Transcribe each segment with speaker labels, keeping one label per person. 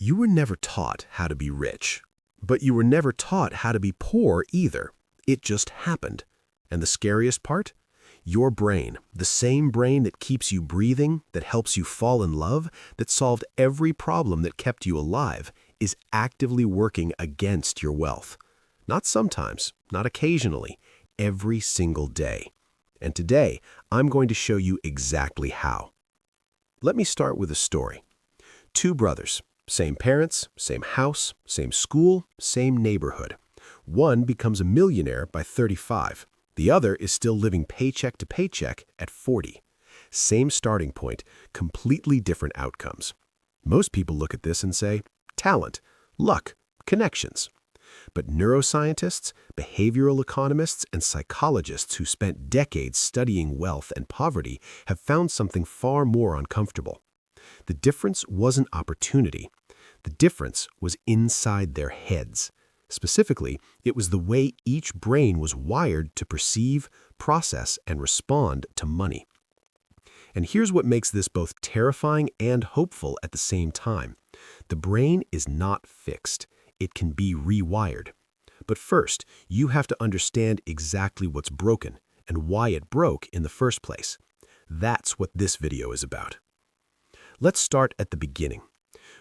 Speaker 1: You were never taught how to be rich, but you were never taught how to be poor either. It just happened. And the scariest part? Your brain, the same brain that keeps you breathing, that helps you fall in love, that solved every problem that kept you alive, is actively working against your wealth. Not sometimes, not occasionally, every single day. And today, I'm going to show you exactly how. Let me start with a story. Two brothers. Same parents, same house, same school, same neighborhood. One becomes a millionaire by 35. The other is still living paycheck to paycheck at 40. Same starting point, completely different outcomes. Most people look at this and say, talent, luck, connections. But neuroscientists, behavioral economists, and psychologists who spent decades studying wealth and poverty have found something far more uncomfortable. The difference wasn't opportunity. The difference was inside their heads. Specifically, it was the way each brain was wired to perceive, process, and respond to money. And here's what makes this both terrifying and hopeful at the same time. The brain is not fixed. It can be rewired. But first, you have to understand exactly what's broken and why it broke in the first place. That's what this video is about. Let's start at the beginning.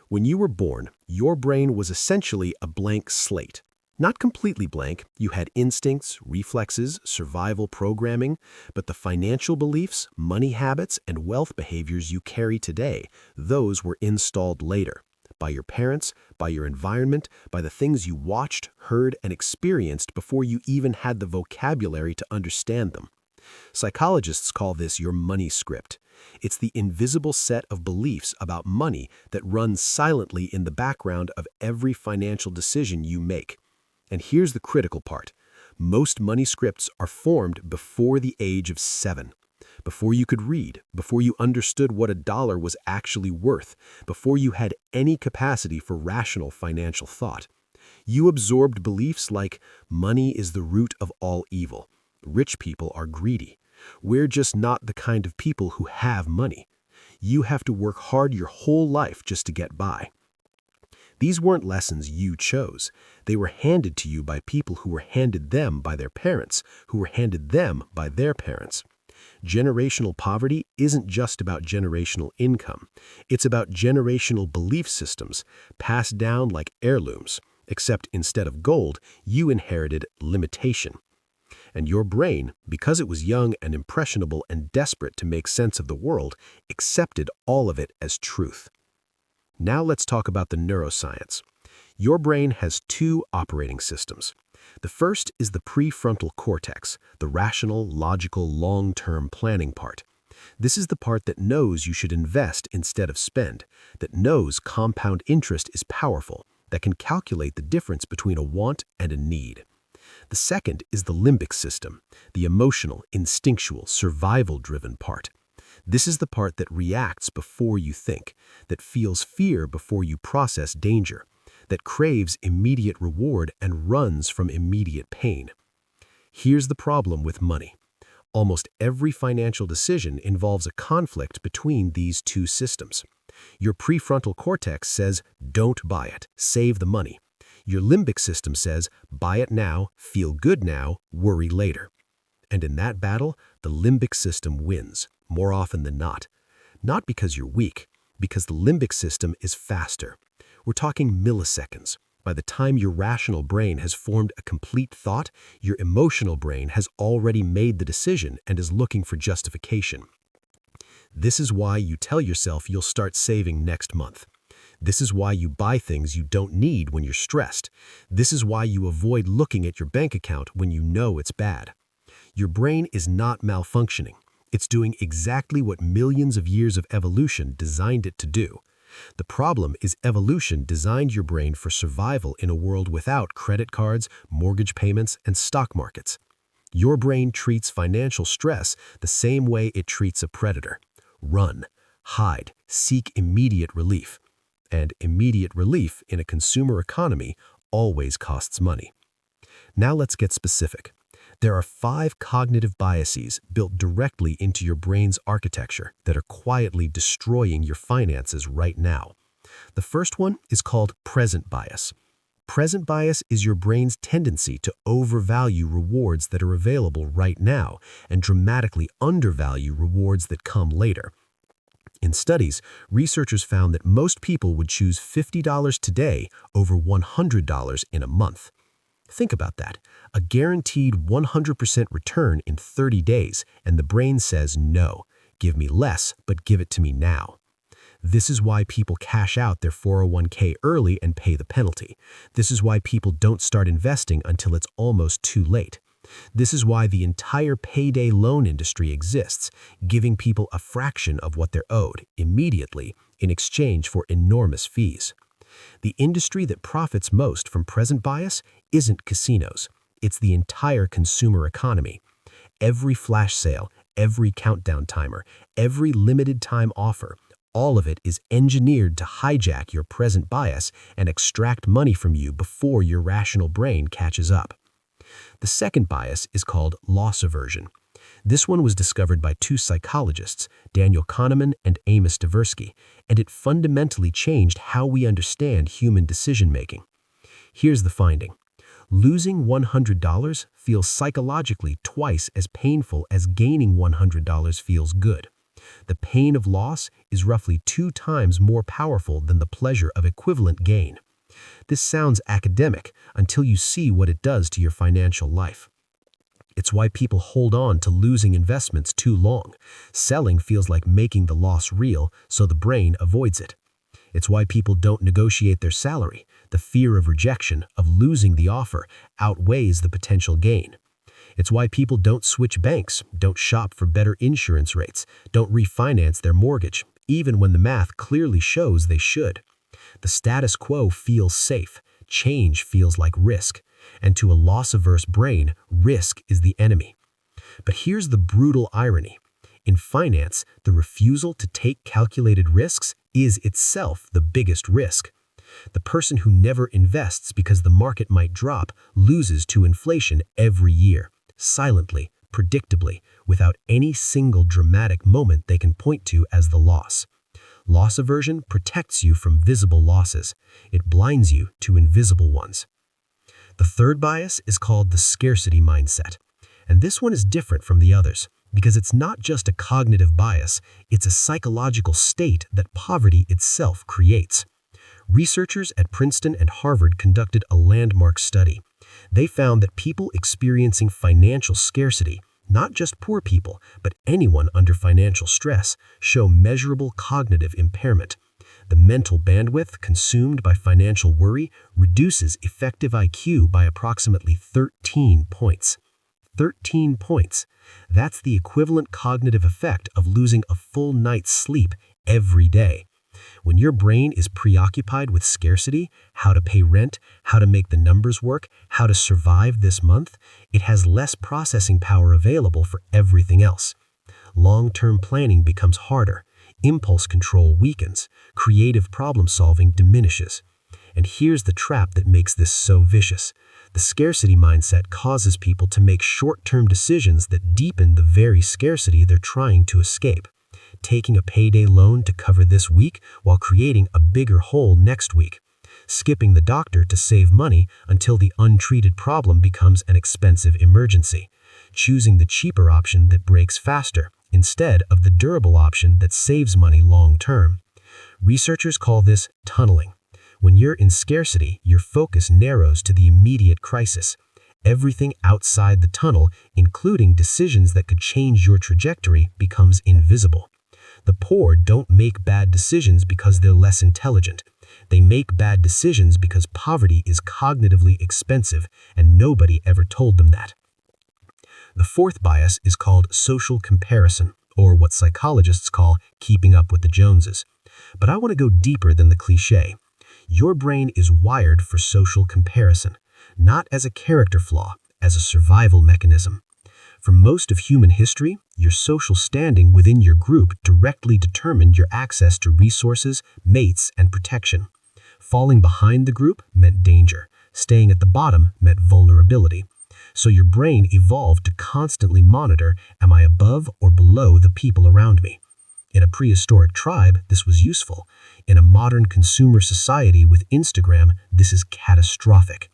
Speaker 1: When you were born, your brain was essentially a blank slate. Not completely blank, you had instincts, reflexes, survival programming, but the financial beliefs, money habits, and wealth behaviors you carry today, those were installed later. By your parents, by your environment, by the things you watched, heard, and experienced before you even had the vocabulary to understand them. Psychologists call this your money script. It's the invisible set of beliefs about money that runs silently in the background of every financial decision you make. And here's the critical part. Most money scripts are formed before the age of 7. Before you could read, before you understood what a dollar was actually worth, before you had any capacity for rational financial thought. You absorbed beliefs like money is the root of all evil. Rich people are greedy. We're just not the kind of people who have money. You have to work hard your whole life just to get by. These weren't lessons you chose. They were handed to you by people who were handed them by their parents, who were handed them by their parents. Generational poverty isn't just about generational income. It's about generational belief systems passed down like heirlooms, except instead of gold, you inherited limitation. And your brain, because it was young and impressionable and desperate to make sense of the world, accepted all of it as truth. Now let's talk about the neuroscience. Your brain has two operating systems. The first is the prefrontal cortex, the rational, logical, long-term planning part. This is the part that knows you should invest instead of spend, that knows compound interest is powerful, that can calculate the difference between a want and a need. The second is the limbic system, the emotional, instinctual, survival-driven part. This is the part that reacts before you think, that feels fear before you process danger, that craves immediate reward and runs from immediate pain. Here's the problem with money. Almost every financial decision involves a conflict between these two systems. Your prefrontal cortex says, don't buy it, save the money. Your limbic system says, buy it now, feel good now, worry later. And in that battle, the limbic system wins, more often than not. Not because you're weak, because the limbic system is faster. We're talking milliseconds. By the time your rational brain has formed a complete thought, your emotional brain has already made the decision and is looking for justification. This is why you tell yourself you'll start saving next month. This is why you buy things you don't need when you're stressed. This is why you avoid looking at your bank account when you know it's bad. Your brain is not malfunctioning. It's doing exactly what millions of years of evolution designed it to do. The problem is evolution designed your brain for survival in a world without credit cards, mortgage payments, and stock markets. Your brain treats financial stress the same way it treats a predator. Run, hide, seek immediate relief. And immediate relief in a consumer economy always costs money. Now let's get specific. There are 5 cognitive biases built directly into your brain's architecture that are quietly destroying your finances right now. The first one is called present bias. Present bias is your brain's tendency to overvalue rewards that are available right now and dramatically undervalue rewards that come later. In studies, researchers found that most people would choose $50 today over $100 in a month. Think about that. A guaranteed 100% return in 30 days, and the brain says no. Give me less, but give it to me now. This is why people cash out their 401k early and pay the penalty. This is why people don't start investing until it's almost too late. This is why the entire payday loan industry exists, giving people a fraction of what they're owed immediately in exchange for enormous fees. The industry that profits most from present bias isn't casinos. It's the entire consumer economy. Every flash sale, every countdown timer, every limited time offer, all of it is engineered to hijack your present bias and extract money from you before your rational brain catches up. The second bias is called loss aversion. This one was discovered by two psychologists, Daniel Kahneman and Amos Tversky, and it fundamentally changed how we understand human decision-making. Here's the finding. Losing $100 feels psychologically twice as painful as gaining $100 feels good. The pain of loss is roughly 2 times more powerful than the pleasure of equivalent gain. This sounds academic until you see what it does to your financial life. It's why people hold on to losing investments too long. Selling feels like making the loss real, so the brain avoids it. It's why people don't negotiate their salary. The fear of rejection, of losing the offer, outweighs the potential gain. It's why people don't switch banks, don't shop for better insurance rates, don't refinance their mortgage, even when the math clearly shows they should. The status quo feels safe. Change feels like risk. And to a loss-averse brain, risk is the enemy. But here's the brutal irony. In finance, the refusal to take calculated risks is itself the biggest risk. The person who never invests because the market might drop loses to inflation every year, silently, predictably, without any single dramatic moment they can point to as the loss. Loss aversion protects you from visible losses. It blinds you to invisible ones. The third bias is called the scarcity mindset. And this one is different from the others because it's not just a cognitive bias, it's a psychological state that poverty itself creates. Researchers at Princeton and Harvard conducted a landmark study. They found that people experiencing financial scarcity, not just poor people, but anyone under financial stress, show measurable cognitive impairment. The mental bandwidth consumed by financial worry reduces effective IQ by approximately 13 points. 13 points. That's the equivalent cognitive effect of losing a full night's sleep every day. When your brain is preoccupied with scarcity, how to pay rent, how to make the numbers work, how to survive this month, it has less processing power available for everything else. Long-term planning becomes harder. Impulse control weakens. Creative problem-solving diminishes. And here's the trap that makes this so vicious. The scarcity mindset causes people to make short-term decisions that deepen the very scarcity they're trying to escape. Taking a payday loan to cover this week while creating a bigger hole next week. Skipping the doctor to save money until the untreated problem becomes an expensive emergency. Choosing the cheaper option that breaks faster instead of the durable option that saves money long-term. Researchers call this tunneling. When you're in scarcity, your focus narrows to the immediate crisis. Everything outside the tunnel, including decisions that could change your trajectory, becomes invisible. The poor don't make bad decisions because they're less intelligent. They make bad decisions because poverty is cognitively expensive, and nobody ever told them that. The fourth bias is called social comparison, or what psychologists call keeping up with the Joneses. But I want to go deeper than the cliché. Your brain is wired for social comparison, not as a character flaw, as a survival mechanism. For most of human history, your social standing within your group directly determined your access to resources, mates, and protection. Falling behind the group meant danger. Staying at the bottom meant vulnerability. So your brain evolved to constantly monitor, am I above or below the people around me? In a prehistoric tribe, this was useful. In a modern consumer society with Instagram, this is catastrophic.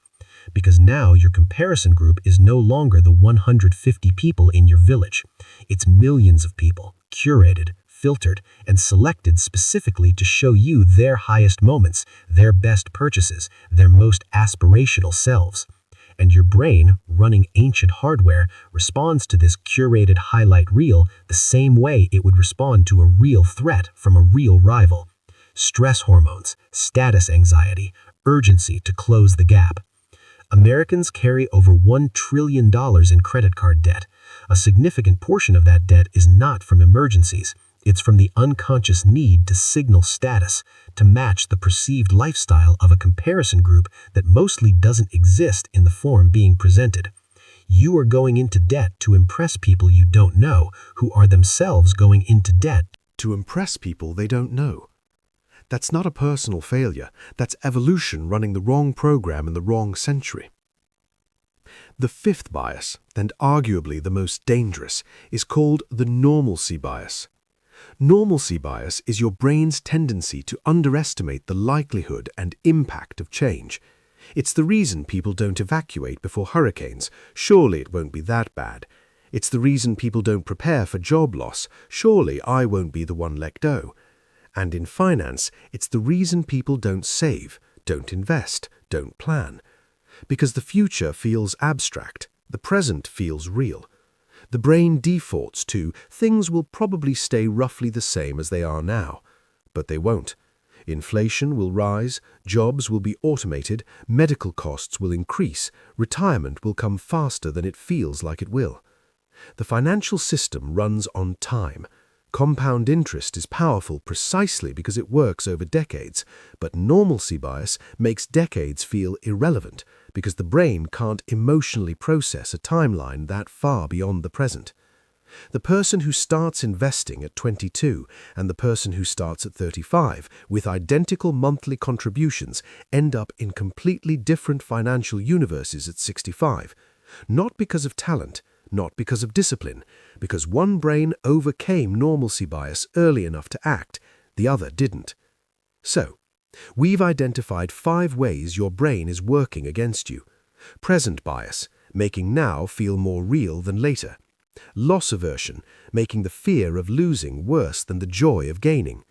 Speaker 1: Because now your comparison group is no longer the 150 people in your village. It's millions of people, curated, filtered, and selected specifically to show you their highest moments, their best purchases, their most aspirational selves. And your brain, running ancient hardware, responds to this curated highlight reel the same way it would respond to a real threat from a real rival. Stress hormones, status anxiety, urgency to close the gap. Americans carry over $1 trillion in credit card debt. A significant portion of that debt is not from emergencies. It's from the unconscious need to signal status, to match the perceived lifestyle of a comparison group that mostly doesn't exist in the form being presented. You are going into debt to impress people you don't know, who are themselves going into debt
Speaker 2: to impress people they don't know. That's not a personal failure. That's evolution running the wrong program in the wrong century. The fifth bias, and arguably the most dangerous, is called the normalcy bias. Normalcy bias is your brain's tendency to underestimate the likelihood and impact of change. It's the reason people don't evacuate before hurricanes. Surely it won't be that bad. It's the reason people don't prepare for job loss. Surely I won't be the one let go. And in finance, it's the reason people don't save, don't invest, don't plan. Because the future feels abstract, the present feels real. The brain defaults to things will probably stay roughly the same as they are now. But they won't. Inflation will rise, jobs will be automated, medical costs will increase, retirement will come faster than it feels like it will. The financial system runs on time. Compound interest is powerful precisely because it works over decades, but normalcy bias makes decades feel irrelevant because the brain can't emotionally process a timeline that far beyond the present. The person who starts investing at 22 and the person who starts at 35 with identical monthly contributions end up in completely different financial universes at 65, not because of talent, not because of discipline, because one brain overcame normalcy bias early enough to act, the other didn't. So, we've identified 5 ways your brain is working against you. Present bias, making now feel more real than later. Loss aversion, making the fear of losing worse than the joy of gaining.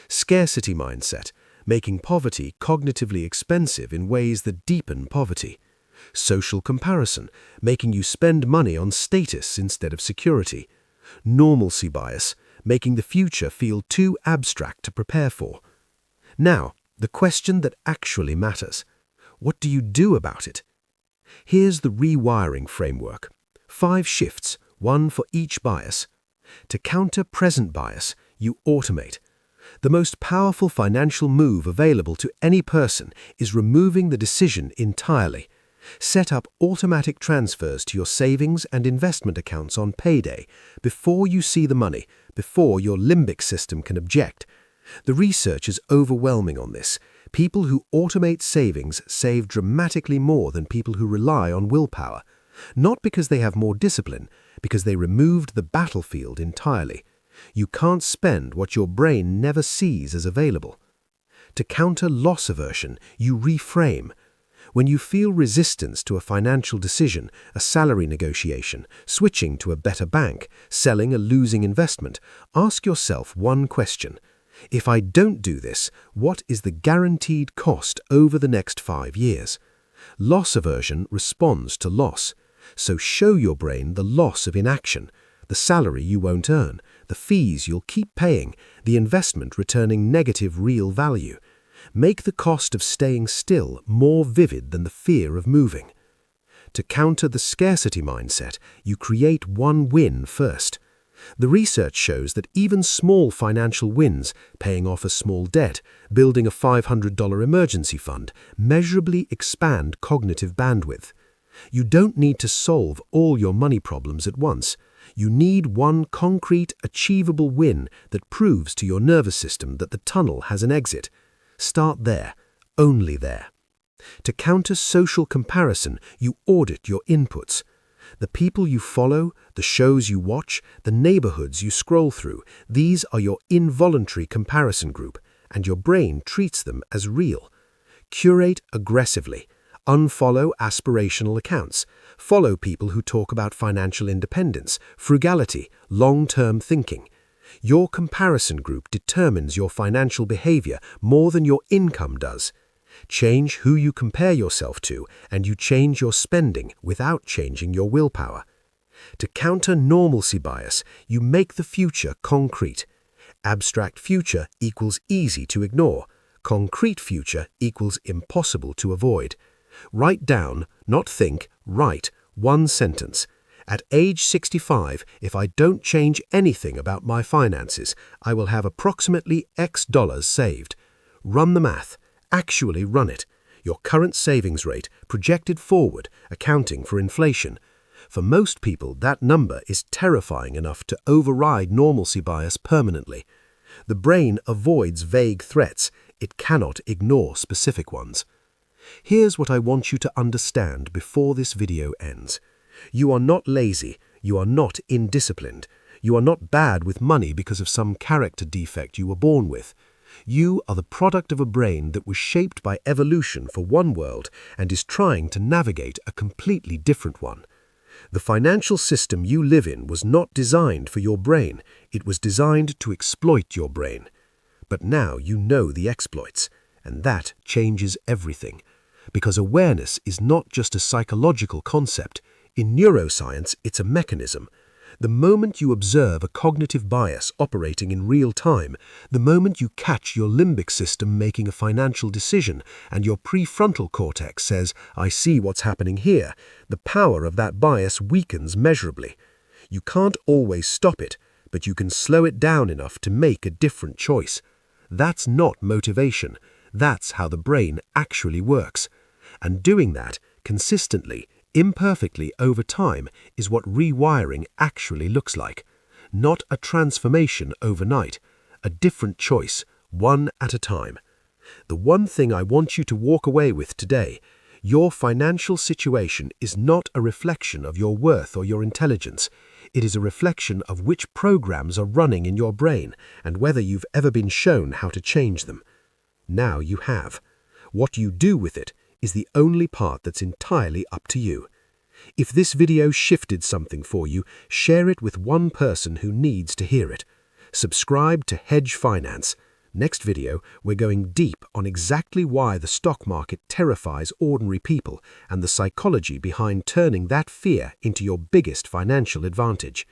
Speaker 2: Scarcity mindset, making poverty cognitively expensive in ways that deepen poverty. Social comparison, making you spend money on status instead of security. Normalcy bias, making the future feel too abstract to prepare for. Now, the question that actually matters. What do you do about it? Here's the rewiring framework. 5 shifts, 1 for each bias. To counter present bias, you automate. The most powerful financial move available to any person is removing the decision entirely. Set up automatic transfers to your savings and investment accounts on payday, before you see the money, before your limbic system can object. The research is overwhelming on this. People who automate savings save dramatically more than people who rely on willpower. Not because they have more discipline, because they removed the battlefield entirely. You can't spend what your brain never sees as available. To counter loss aversion, you reframe. When you feel resistance to a financial decision, a salary negotiation, switching to a better bank, selling a losing investment, ask yourself one question. If I don't do this, what is the guaranteed cost over the next 5 years? Loss aversion responds to loss. So show your brain the loss of inaction, the salary you won't earn, the fees you'll keep paying, the investment returning negative real value. Make the cost of staying still more vivid than the fear of moving. To counter the scarcity mindset, you create one win first. The research shows that even small financial wins, paying off a small debt, building a $500 emergency fund, measurably expand cognitive bandwidth. You don't need to solve all your money problems at once. You need one concrete, achievable win that proves to your nervous system that the tunnel has an exit. Start there, only there. To counter social comparison, you audit your inputs.
Speaker 1: The people you follow, the shows you watch, the neighborhoods you scroll through, these are your involuntary comparison group, and your brain treats them as real. Curate aggressively. Unfollow aspirational accounts. Follow people who talk about financial independence, frugality, long-term thinking. Your comparison group determines your financial behavior more than your income does. Change who you compare yourself to, and you change your spending without changing your willpower. To counter normalcy bias, you make the future concrete. Abstract future equals easy to ignore. Concrete future equals impossible to avoid. Write down, not think, write one sentence. At age 65, if I don't change anything about my finances, I will have approximately X dollars saved. Run the math. Actually run it. Your current savings rate, projected forward, accounting for inflation. For most people, that number is terrifying enough to override normalcy bias permanently. The brain avoids vague threats. It cannot ignore specific ones. Here's what I want you to understand before this video ends. You are not lazy. You are not indisciplined. You are not bad with money because of some character defect you were born with. You are the product of a brain that was shaped by evolution for one world and is trying to navigate a completely different one. The financial system you live in was not designed for your brain. It was designed to exploit your brain. But now you know the exploits, and that changes everything. Because awareness is not just a psychological concept. In neuroscience, it's a mechanism. The moment you observe a cognitive bias operating in real time, the moment you catch your limbic system making a financial decision and your prefrontal cortex says, "I see what's happening here," the power of that bias weakens measurably. You can't always stop it, but you can slow it down enough to make a different choice. That's not motivation. That's how the brain actually works. And doing that consistently, imperfectly over time is what rewiring actually looks like. Not a transformation overnight, a different choice, one at a time. The one thing I want you to walk away with today, your financial situation is not a reflection of your worth or your intelligence. It is a reflection of which programs are running in your brain and whether you've ever been shown how to change them. Now you have. What you do with it is the only part that's entirely up to you. If this video shifted something for you, share it with one person who needs to hear it. Subscribe to Hedge Finance. Next video, we're going deep on exactly why the stock market terrifies ordinary people and the psychology behind turning that fear into your biggest financial advantage.